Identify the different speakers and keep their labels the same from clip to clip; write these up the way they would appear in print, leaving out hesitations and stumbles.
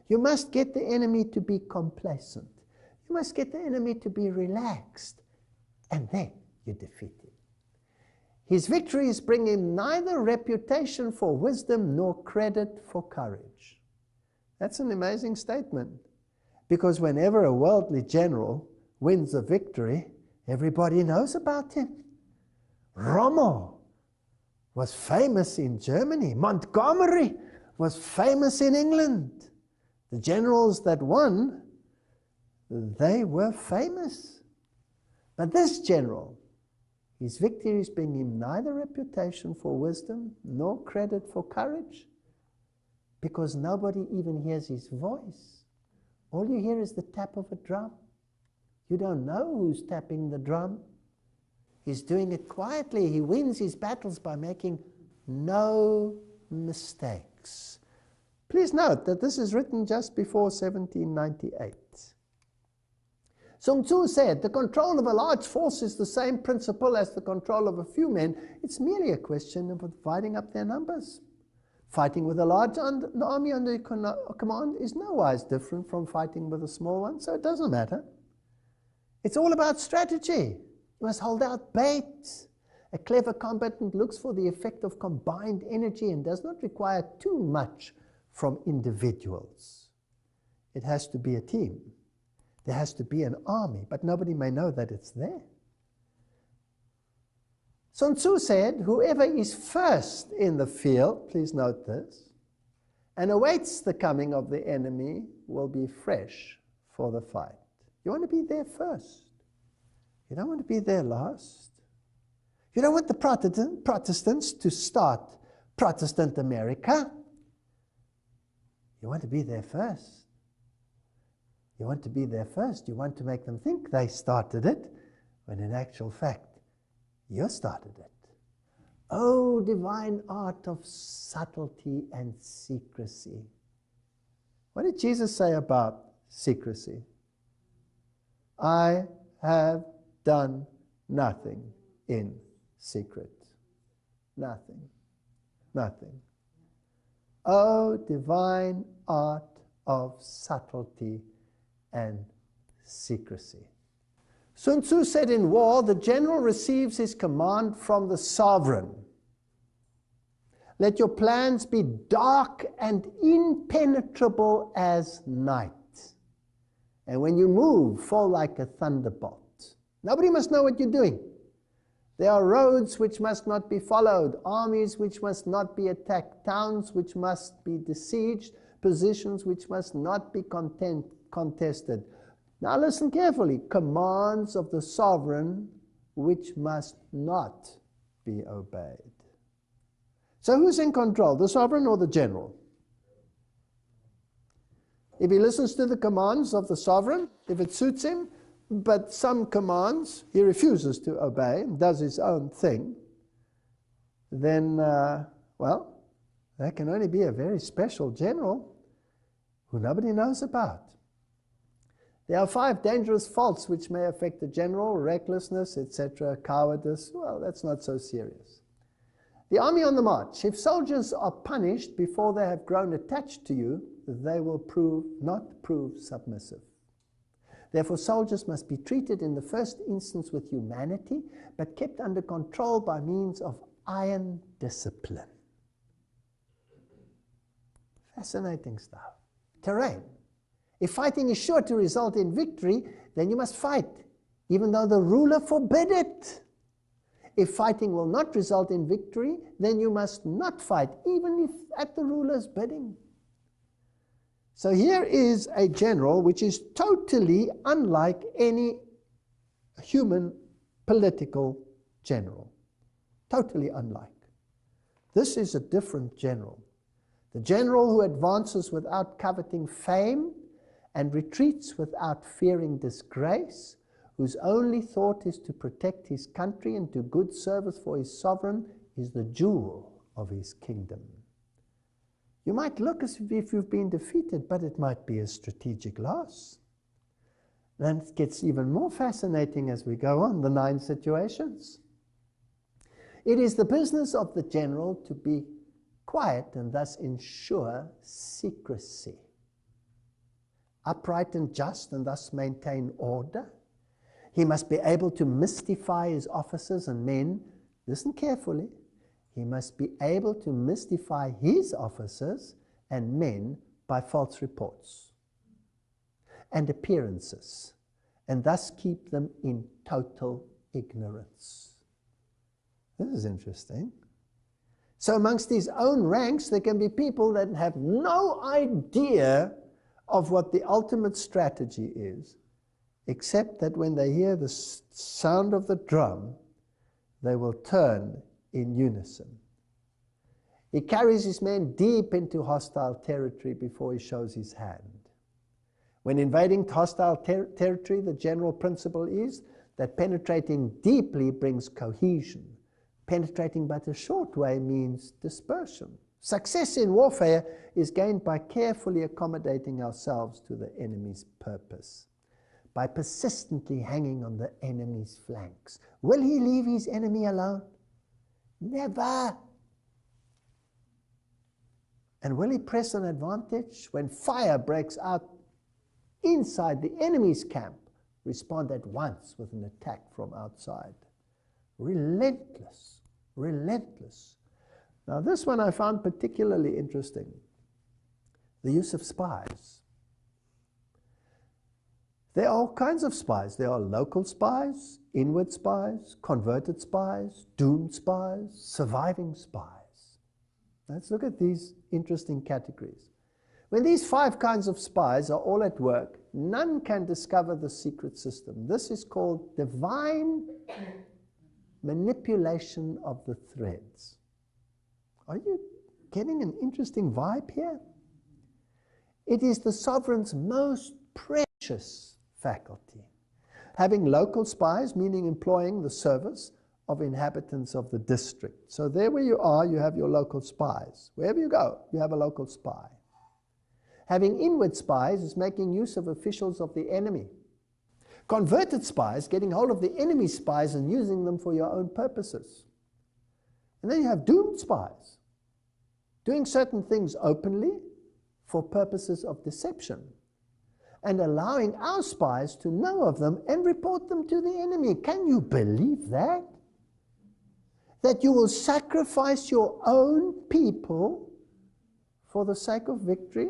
Speaker 1: You must get the enemy to be complacent. You must get the enemy to be relaxed. And then you defeat him. His victories bring him neither reputation for wisdom nor credit for courage. That's an amazing statement. Because whenever a worldly general wins a victory, everybody knows about him. Rommel was famous in Germany. Montgomery was famous in England. The generals that won, they were famous. But this general, his victories bring him neither reputation for wisdom nor credit for courage, because nobody even hears his voice. All you hear is the tap of a drum. You don't know who's tapping the drum. He's doing it quietly. He wins his battles by making no mistakes. Please note that this is written just before 1798. Sun Tzu said, the control of a large force is the same principle as the control of a few men. It's merely a question of dividing up their numbers. Fighting with a large army under command is nowise different from fighting with a small one, so it doesn't matter. It's all about strategy. You must hold out bait. A clever combatant looks for the effect of combined energy and does not require too much from individuals. It has to be a team. There has to be an army, but nobody may know that it's there. Sun Tzu said, whoever is first in the field, please note this, and awaits the coming of the enemy will be fresh for the fight. You want to be there first. You don't want to be there last. You don't want the Protestants to start Protestant America. You want to be there first. You want to be there first. You want to make them think they started it, when in actual fact, you started it. Oh, divine art of subtlety and secrecy. What did Jesus say about secrecy? I have done nothing in secret. Nothing. Nothing. Oh, divine art of subtlety and secrecy. Sun Tzu said in war, the general receives his command from the sovereign. Let your plans be dark and impenetrable as night. And when you move, fall like a thunderbolt. Nobody must know what you're doing. There are roads which must not be followed, armies which must not be attacked, towns which must be besieged, positions which must not be contested. Now listen carefully. Commands of the sovereign which must not be obeyed. So who's in control, the sovereign or the general? If he listens to the commands of the sovereign, if it suits him, but some commands he refuses to obey and does his own thing, then, well, that can only be a very special general who nobody knows about. There are 5 dangerous faults which may affect the general: recklessness, etc., cowardice. Well, that's not so serious. The army on the march. If soldiers are punished before they have grown attached to you, they will not prove submissive. Therefore, soldiers must be treated in the first instance with humanity, but kept under control by means of iron discipline. Fascinating stuff. Terrain. If fighting is sure to result in victory, then you must fight, even though the ruler forbid it. If fighting will not result in victory, then you must not fight, even if at the ruler's bidding. So here is a general which is totally unlike any human political general. Totally unlike. This is a different general. The general who advances without coveting fame and retreats without fearing disgrace, whose only thought is to protect his country and do good service for his sovereign, is the jewel of his kingdom. You might look as if you've been defeated, but it might be a strategic loss. Then it gets even more fascinating as we go on, the 9 situations. It is the business of the general to be quiet and thus ensure secrecy. upright and just, and thus maintain order. He must be able to mystify his officers and men. Listen carefully. He must be able to mystify his officers and men by false reports and appearances, and thus keep them in total ignorance. This is interesting. So amongst his own ranks, there can be people that have no idea of what the ultimate strategy is, except that when they hear the sound of the drum, they will turn in unison. He carries his men deep into hostile territory before he shows his hand. When invading hostile territory, the general principle is that penetrating deeply brings cohesion. Penetrating but a short way means dispersion. Success in warfare is gained by carefully accommodating ourselves to the enemy's purpose, by persistently hanging on the enemy's flanks. Will he leave his enemy alone? Never. And will he press an advantage? When fire breaks out inside the enemy's camp, respond at once with an attack from outside. Relentless. Relentless. Now this one I found particularly interesting. The use of spies. There are all kinds of spies. There are local spies, inward spies, converted spies, doomed spies, surviving spies. Let's look at these interesting categories. When these 5 kinds of spies are all at work, none can discover the secret system. This is called divine manipulation of the threads. Are you getting an interesting vibe here? It is the sovereign's most precious faculty. Having local spies, meaning employing the service of inhabitants of the district. So there where you are, you have your local spies. Wherever you go, you have a local spy. Having inward spies is making use of officials of the enemy. Converted spies, getting hold of the enemy's spies and using them for your own purposes. And then you have doomed spies, doing certain things openly for purposes of deception, and allowing our spies to know of them and report them to the enemy. Can you believe that? That you will sacrifice your own people for the sake of victory?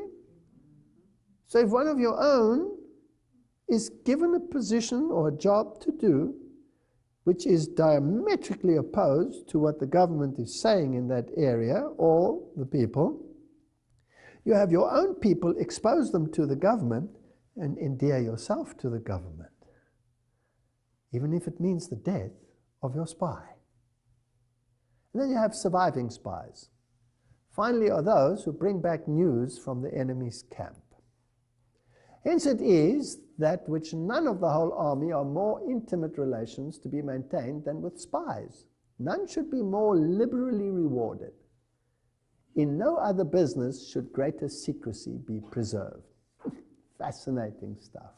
Speaker 1: So if one of your own is given a position or a job to do which is diametrically opposed to what the government is saying in that area, all the people, you have your own people expose them to the government and endear yourself to the government, even if it means the death of your spy. And then you have surviving spies. Finally are those who bring back news from the enemy's camp. Hence it is that which none of the whole army are more intimate relations to be maintained than with spies. None should be more liberally rewarded. In no other business should greater secrecy be preserved. Fascinating stuff.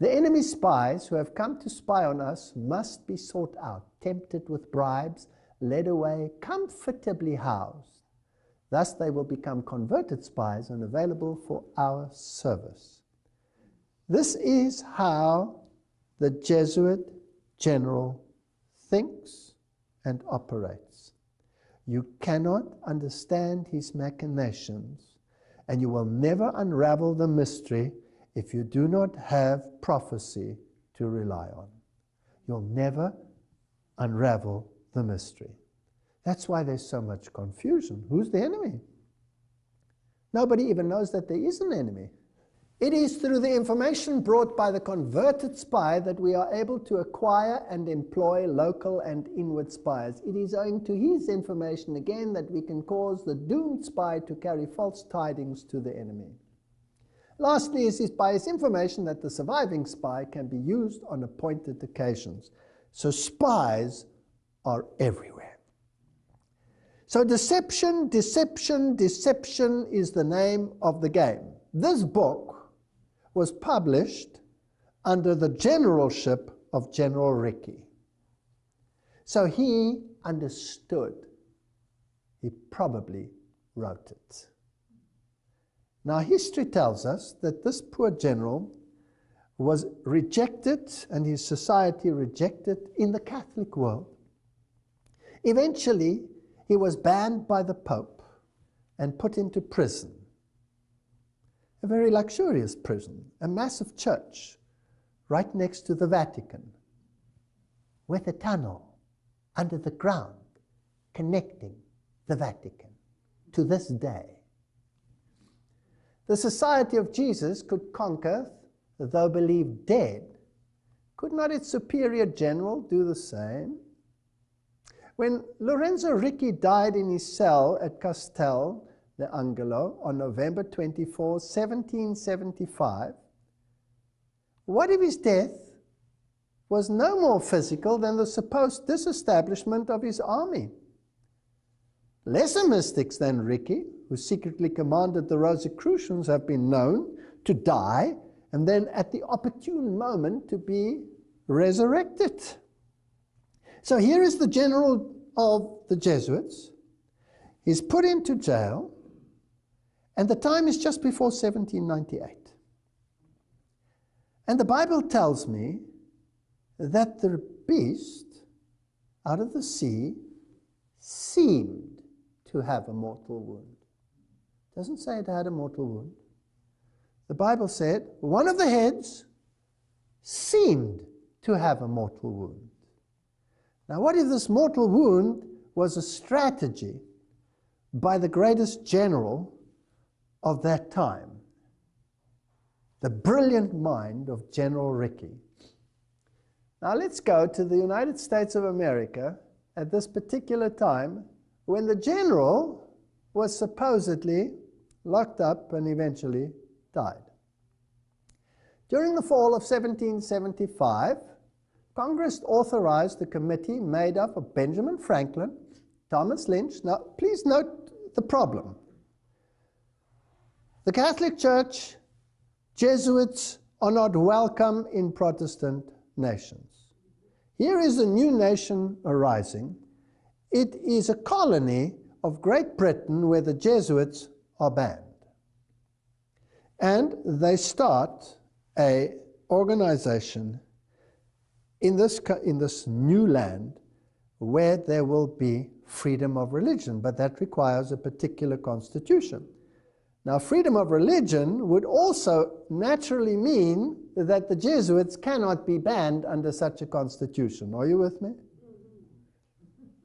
Speaker 1: The enemy spies who have come to spy on us must be sought out, tempted with bribes, led away, comfortably housed. Thus they will become converted spies and available for our service. This is how the Jesuit general thinks and operates. You cannot understand his machinations, and you will never unravel the mystery if you do not have prophecy to rely on. You'll never unravel the mystery. That's why there's so much confusion. Who's the enemy? Nobody even knows that there is an enemy. It is through the information brought by the converted spy that we are able to acquire and employ local and inward spies. It is owing to his information again that we can cause the doomed spy to carry false tidings to the enemy. Lastly, it is by his information that the surviving spy can be used on appointed occasions. So spies are everywhere. So deception, deception, deception is the name of the game. This book was published under the generalship of General Ricky. So he understood. He probably wrote it. Now, history tells us that this poor general was rejected, and his society rejected, in the Catholic world. Eventually, he was banned by the Pope and put into prison. A very luxurious prison, a massive church right next to the Vatican, with a tunnel under the ground connecting the Vatican to this day. The Society of Jesus could conquer, though believed dead. Could not its superior general do the same? When Lorenzo Ricci died in his cell at Castel d'Angelo on November 24, 1775, what if his death was no more physical than the supposed disestablishment of his army? Lesser mystics than Ricci, who secretly commanded the Rosicrucians, have been known to die and then at the opportune moment to be resurrected. So here is the general of the Jesuits. He's put into jail, and the time is just before 1798. And the Bible tells me that the beast out of the sea seemed to have a mortal wound. It doesn't say it had a mortal wound. The Bible said one of the heads seemed to have a mortal wound. Now, what if this mortal wound was a strategy by the greatest general of that time, the brilliant mind of General Ricci? Now, let's go to the United States of America at this particular time when the general was supposedly locked up and eventually died. During the fall of 1775, Congress authorized a committee made up of Benjamin Franklin, Thomas Lynch. Now, please note the problem. The Catholic Church, Jesuits are not welcome in Protestant nations. Here is a new nation arising. It is a colony of Great Britain where the Jesuits are banned. And they start an organization in this new land where there will be freedom of religion, but that requires a particular constitution. Now, freedom of religion would also naturally mean that the Jesuits cannot be banned under such a constitution. Are you with me?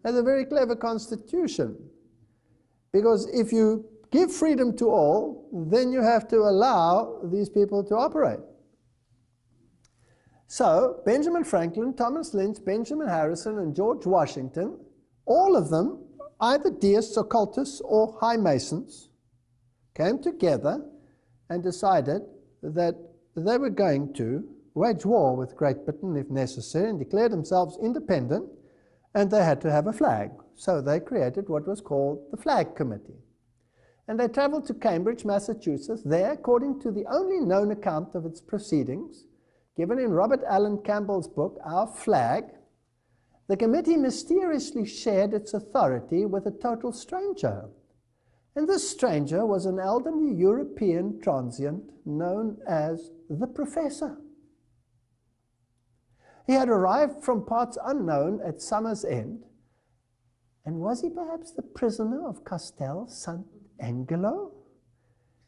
Speaker 1: That's a very clever constitution, because if you give freedom to all, then you have to allow these people to operate. So, Benjamin Franklin, Thomas Lynch, Benjamin Harrison, and George Washington, all of them, either deists, occultists, or high masons, came together and decided that they were going to wage war with Great Britain if necessary and declare themselves independent, and they had to have a flag. So they created what was called the Flag Committee. And they traveled to Cambridge, Massachusetts. There, according to the only known account of its proceedings, given in Robert Allen Campbell's book, Our Flag, the committee mysteriously shared its authority with a total stranger. And this stranger was an elderly European transient known as the Professor. He had arrived from parts unknown at summer's end. And was he perhaps the prisoner of Castel Sant'Angelo,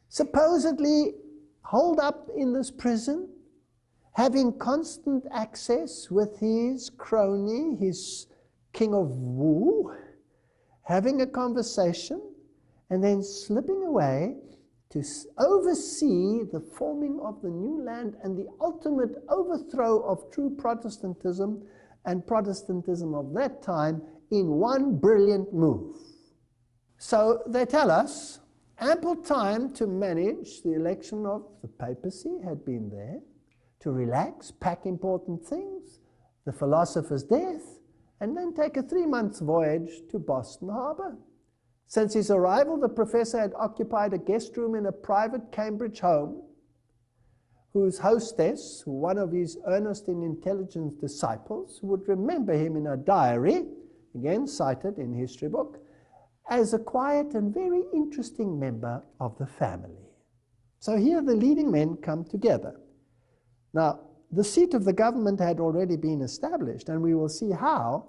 Speaker 1: supposedly holed up in this prison, having constant access with his crony, his king of Wu, having a conversation, and then slipping away to oversee the forming of the new land and the ultimate overthrow of true Protestantism and Protestantism of that time in one brilliant move. So they tell us ample time to manage the election of the papacy had been there, to relax, pack important things, the philosopher's death, and then take a 3-month voyage to Boston Harbor. Since his arrival, the professor had occupied a guest room in a private Cambridge home, whose hostess, one of his earnest and intelligent disciples, would remember him in a diary, again cited in history book, as a quiet and very interesting member of the family. So here the leading men come together. Now, the seat of the government had already been established, and we will see how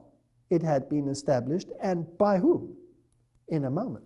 Speaker 1: it had been established and by whom in a moment.